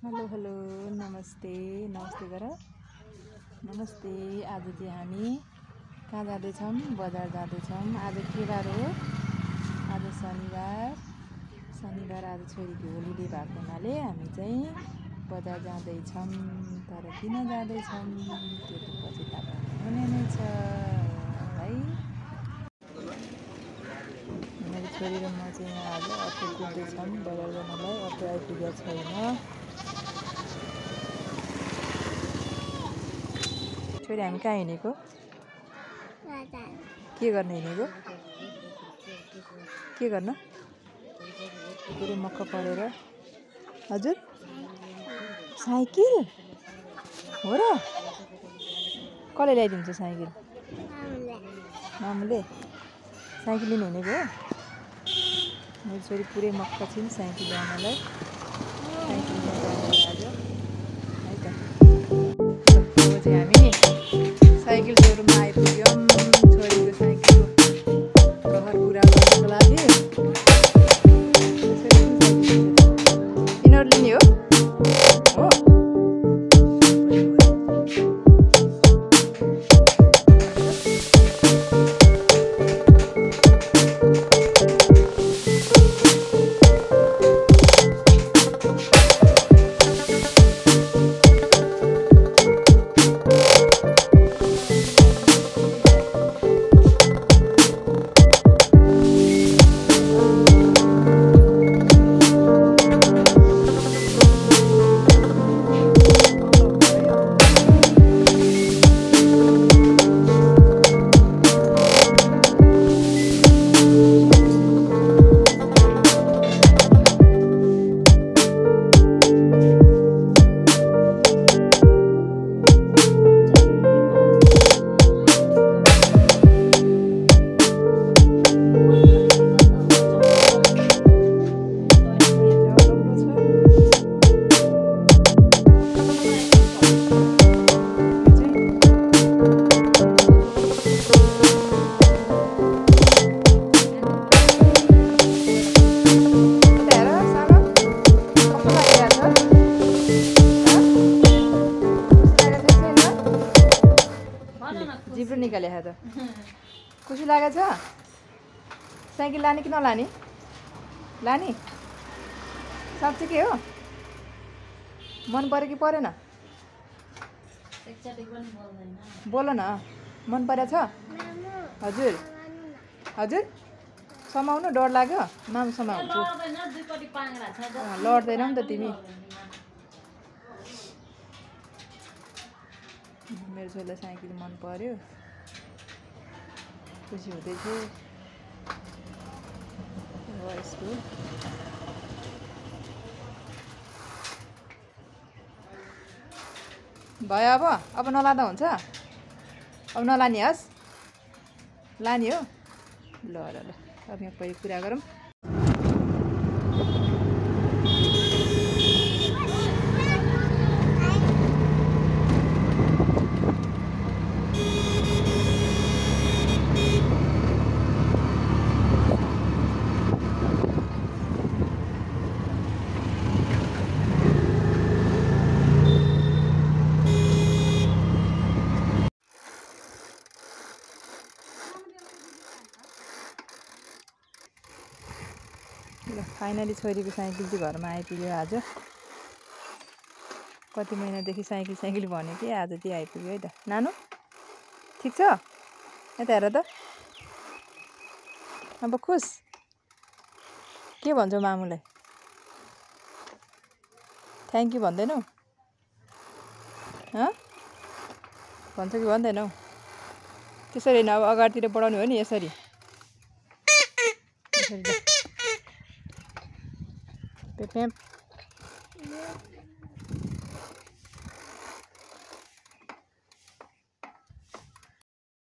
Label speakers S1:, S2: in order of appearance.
S1: Hello hello नमस्ते नमस्ते गर नमस्ते। आज चाहिँ हामी कहाँ जाँदैछौँ? बजार जाँदैछौँ। आज के बार हो? आज शनिबार आज छोरीको होलिडे भएको हुनाले हामी चाहिँ बजार जाँदैछौँ। तर किन जाँदैछौँ त्यो त पछि थाहा हुने नै छ है। मेरो छोरी र म चाहिँ यहाँ आज अटो कुद्दैछौँ बजार जानलाई। अटो आइपुगेको छैन। छोरी हामी कहाँ हिँडेको? के गर्न हिँडेको? के गर्न? पुरै मक्क परेर। हजुर साइकल हो र? कसले ल्याइदिन्छ साइकल? मामुले साइकल लिनु हिँडेको हो? मेरो छोरी पुरै मक्क छिन् साइकल ल्याउनलाई। साइकल लिएर आज है त। अब चाहिँ हामी साइकल सोरुममा आइपुग्यौँ। छोरीको साइकलको कहर पुरा गर्नको लागि। यिनीहरू लिने हो? जिब्रो निकाले त खुसी लागेको छ? साइकल लाने कि नलाने? लाने? साँच्चै के हो? मन पऱ्यो कि परेन? बोल न, मन परेछ? हजुर हजुर समाउनु डर लाग्यो? माम समाउँछु। लड्दैनौ नि त तिमी। मेरो छोरीलाई साइकल मन पर्यो, खुसी हुँदैछु। यस्तो भयो। अब नलाँदा हुन्छ? अब नलाने हस्? लाने हो? ल ल ल अब यहाँ पहिले कुरा गरौँ। फाइनली छोरीको साइकल चाहिँ घरमा आइपुग्यो आज। कति महिनादेखि साइकल भन्यो कि आज चाहिँ आइपुग्यो है त। नानु ठिक छ? यता हेर त। अब खुस के भन्छौ मामुलाई? Thank you भन्दैनौ? भन्छ कि भन्दैनौ? त्यसरी होइन, अब अगाडितिर बढाउने हो नि यसरी। पेप